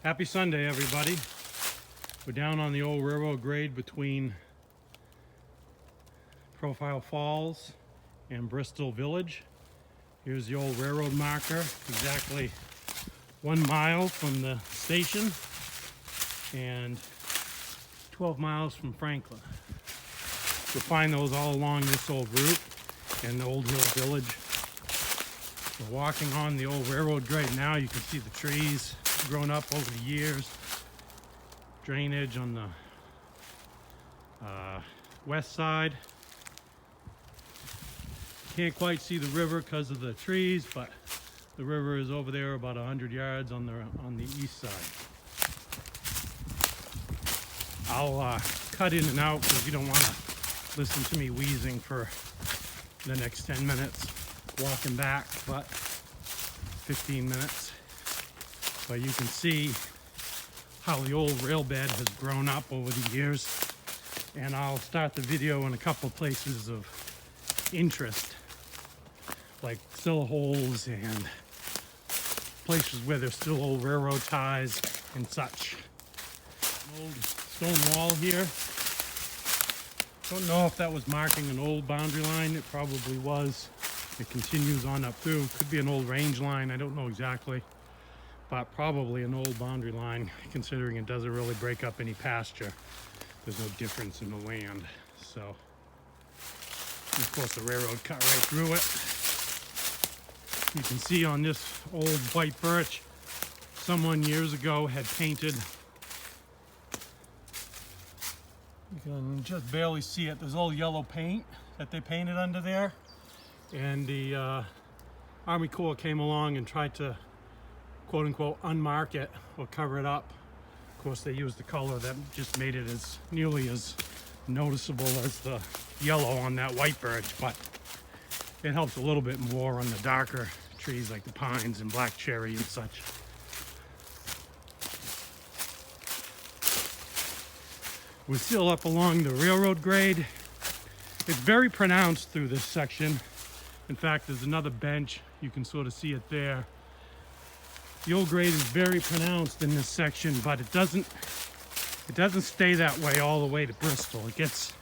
Happy Sunday, everybody. We're down on the old railroad grade between Profile Falls and Bristol Village. Here's the old railroad marker, exactly 1 mile from the station and 12 miles from Franklin. You'll find those all along this old route and the old hill village. We're walking on the old railroad grade now. You can see the trees grown up over the years. Drainage on the west side. Can't quite see the river because of the trees, but the river is over there about 100 yards on the east side. I'll cut in and out because you don't want to listen to me wheezing for the next 10 minutes walking back, but 15 minutes. But you can see how the old rail bed has grown up over the years, and I'll start the video in a couple places of interest, like cellar holes and places where there's still old railroad ties and such. An old stone wall here. Don't know if that was marking an old boundary line. It probably was. It continues on up through. Could be an old range line. I don't know exactly, but probably an old boundary line, considering it doesn't really break up any pasture. There's no difference in the land. So, and of course, the railroad cut right through it. You can see on this old white birch, someone years ago had painted. You can just barely see it. There's old yellow paint that they painted under there. And the Army Corps came along and tried to quote unquote unmark it or cover it up. Of course, they used the color that just made it as nearly as noticeable as the yellow on that white birch, but it helps a little bit more on the darker trees like the pines and black cherry and such. We're still up along the railroad grade. It's very pronounced through this section. In fact, there's another bench. You can sort of see it there. The old grade is very pronounced in this section, but it doesn't stay that way all the way to Bristol. It gets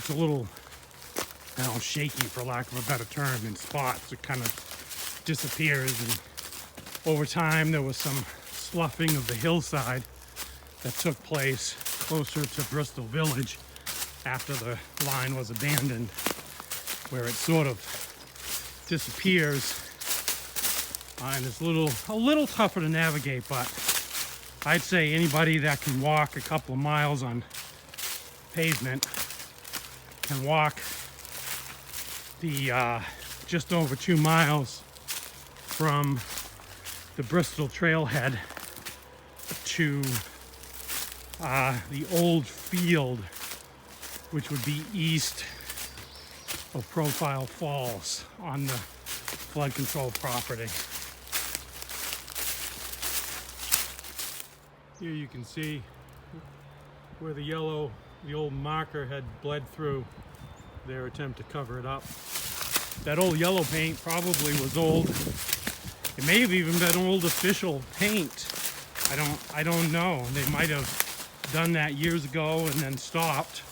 a little, shaky, for lack of a better term, in spots. It kind of disappears, and over time there was some sloughing of the hillside that took place closer to Bristol Village after the line was abandoned, where it sort of disappears. And it's a little tougher to navigate, but I'd say anybody that can walk a couple of miles on pavement can walk the just over 2 miles from the Bristol trailhead to the old field, which would be east of Profile Falls on the flood control property. Here you can see where the old marker had bled through their attempt to cover it up. That old yellow paint probably was old. It may have even been old official paint. I don't know. They might have done that years ago and then stopped.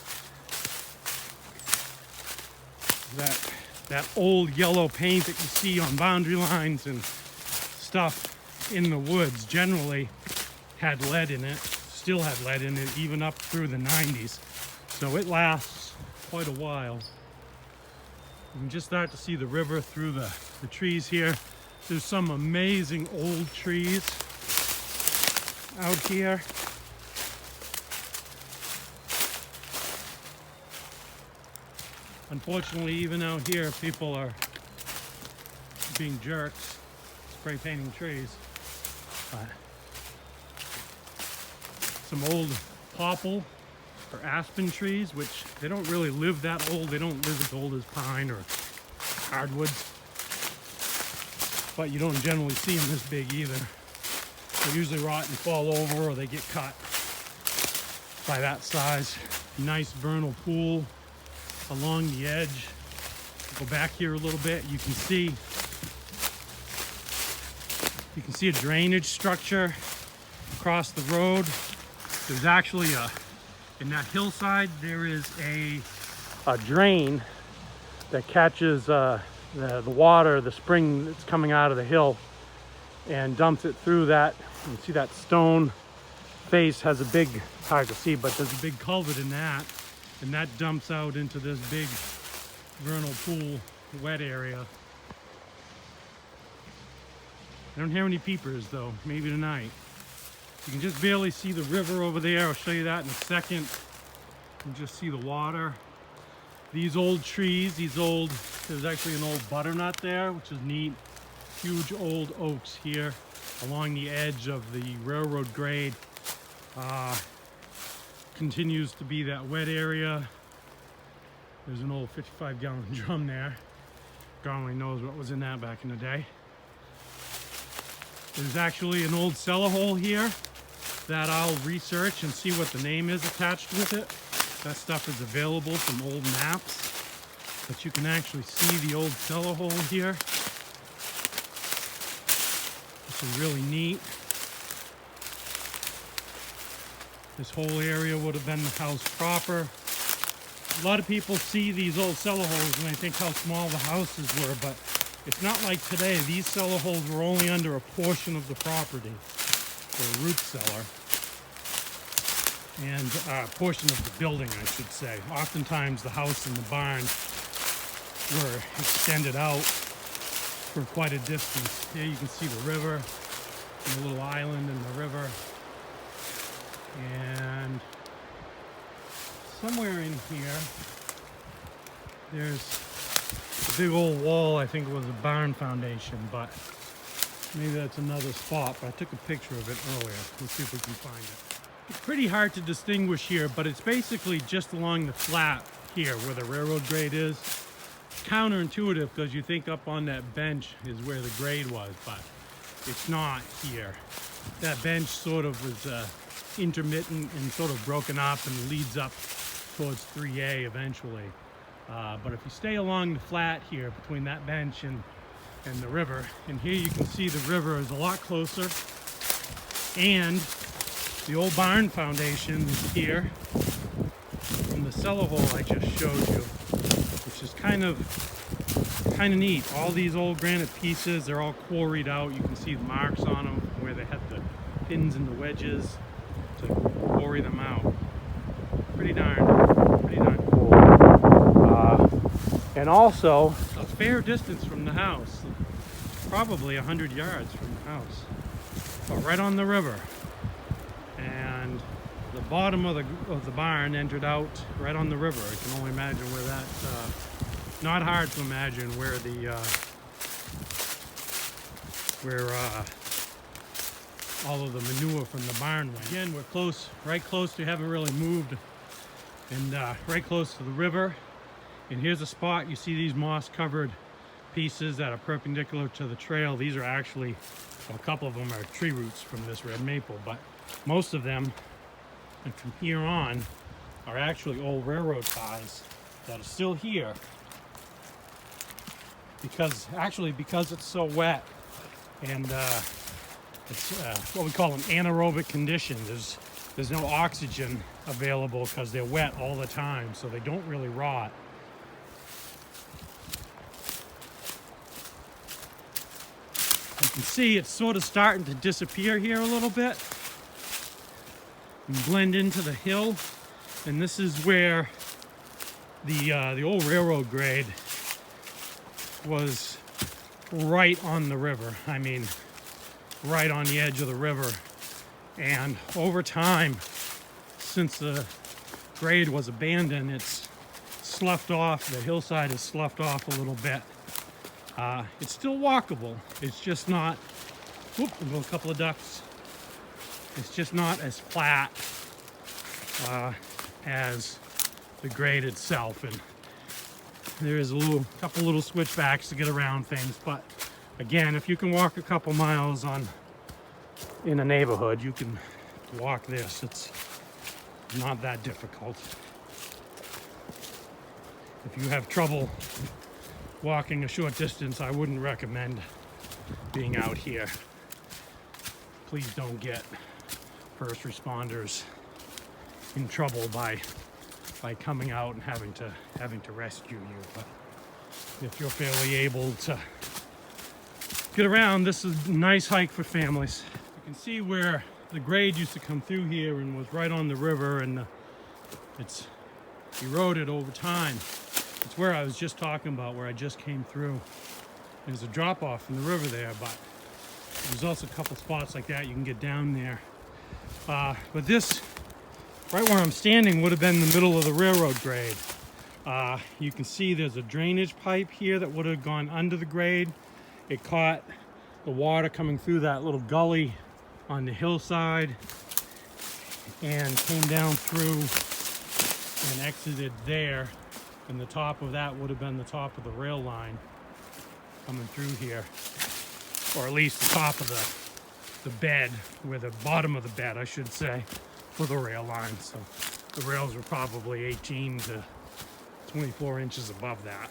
That old yellow paint that you see on boundary lines and stuff in the woods generally had lead in it, still had lead in it, even up through the 90s. So it lasts quite a while. You can just start to see the river through the trees here. There's some amazing old trees out here. Unfortunately, even out here, people are being jerks, spray painting trees. Some old popple or aspen trees, which they don't really live that old. They don't live as old as pine or hardwoods, but you don't generally see them this big either. They usually rot and fall over, or they get cut by that size. Nice vernal pool along the edge. Go back here a little bit. You can see a drainage structure across the road, there's actually in that hillside, there is a drain that catches the water, the spring that's coming out of the hill, and dumps it through that. You see that stone face has a big, hard to see, but there's a big culvert in that, and that dumps out into this big vernal pool wet area. I don't hear any peepers though, maybe tonight. You can just barely see the river over there. I'll show you that in a second. You can just see the water. These old trees, there's actually an old butternut there, which is neat. Huge old oaks here along the edge of the railroad grade. Continues to be that wet area. There's an old 55-gallon drum there. God only knows what was in that back in the day. There's actually an old cellar hole here that I'll research and see what the name is attached with it. That stuff is available from old maps, but you can actually see the old cellar hole here. This is really neat. This whole area would have been the house proper. A lot of people see these old cellar holes and they think how small the houses were, but it's not like today. These cellar holes were only under a portion of the property, or a root cellar, and a portion of the building, I should say. Oftentimes the house and the barn were extended out for quite a distance. Here you can see the river, and a little island in the river, and somewhere in here there's a big old wall. I think it was a barn foundation, but maybe that's another spot. But I took a picture of it earlier. Let's see if we can find it. It's pretty hard to distinguish here, but it's basically just along the flat here where the railroad grade is. It's counterintuitive because you think up on that bench is where the grade was, but it's not here. That bench sort of was intermittent and sort of broken up and leads up towards 3A eventually. But if you stay along the flat here between that bench and the river, and here you can see the river is a lot closer, and the old barn foundation is here from the cellar hole I just showed you, which is kind of neat. All these old granite pieces, they're all quarried out. You can see the marks on them where they had the pins and the wedges to quarry them out. Pretty darn cool. And also a fair distance from the house, probably 100 yards from the house, but right on the river. And the bottom of the barn entered out right on the river. I can only imagine where that, not hard to imagine where all of the manure from the barn went. Again, we're close, right close to, haven't really moved, and right close to the river. And here's a spot, you see these moss covered pieces that are perpendicular to the trail. These are actually, well, a couple of them are tree roots from this red maple, but most of them, and from here on, are actually old railroad ties that are still here. Because it's so wet, and it's what we call an anaerobic condition. There's no oxygen available because they're wet all the time, so they don't really rot. You can see it's sort of starting to disappear here a little bit and blend into the hill, and this is where the old railroad grade was, right on the river. I mean, right on the edge of the river. And over time, since the grade was abandoned, it's sloughed off. The hillside is sloughed off a little bit. It's still walkable. It's just not, whoop, a couple of ducks. It's just not as flat as the grade itself. And there is a couple little switchbacks to get around things, but again, if you can walk a couple miles in a neighborhood, you can walk this. It's not that difficult. If you have trouble walking a short distance, I wouldn't recommend being out here. Please don't get first responders in trouble by coming out and having to rescue you. But if you're fairly able to get around, this is a nice hike for families. You can see where the grade used to come through here and was right on the river, and it's eroded over time. It's where I was just talking about, where I just came through. There's a drop off in the river there, but there's also a couple spots like that you can get down there. But this, right where I'm standing, would have been the middle of the railroad grade. You can see there's a drainage pipe here that would have gone under the grade. It caught the water coming through that little gully on the hillside and came down through and exited there. And the top of that would have been the top of the rail line coming through here, or at least the top of the bed, where the bottom of the bed, I should say, for the rail line. So the rails were probably 18 to 24 inches above that.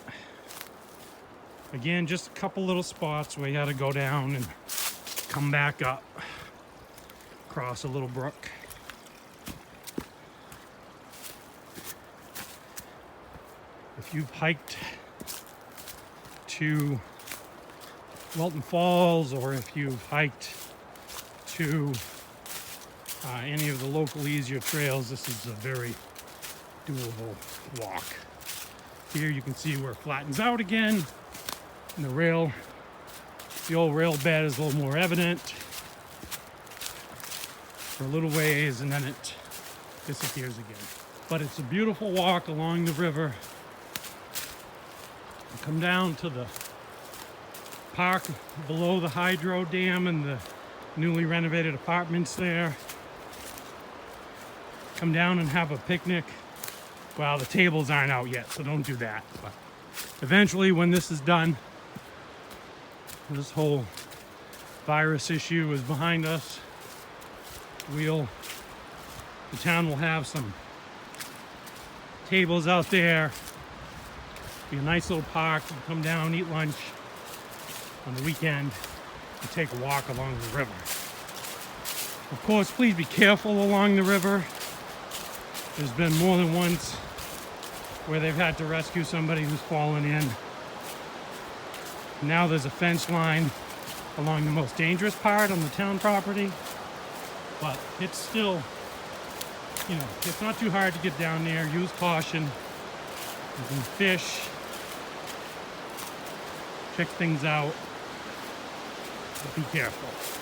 Again, just a couple little spots where you had to go down and come back up, cross a little brook. If you've hiked to Welton Falls, or if you've hiked to any of the local easier trails, this is a very doable walk. Here you can see where it flattens out again, and the old rail bed is a little more evident for a little ways, and then it disappears again. But it's a beautiful walk along the river. You come down to the park below the hydro dam and the newly renovated apartments there. Come down and have a picnic. Well, the tables aren't out yet, so don't do that. But eventually, when this is done, this whole virus issue is behind us. The town will have some tables out there. Be a nice little park. You can come down, eat lunch on the weekend, and take a walk along the river. Of course, please be careful along the river. There's been more than once where they've had to rescue somebody who's fallen in. Now there's a fence line along the most dangerous part on the town property, but it's still, it's not too hard to get down there. Use caution. You can fish, check things out, but be careful.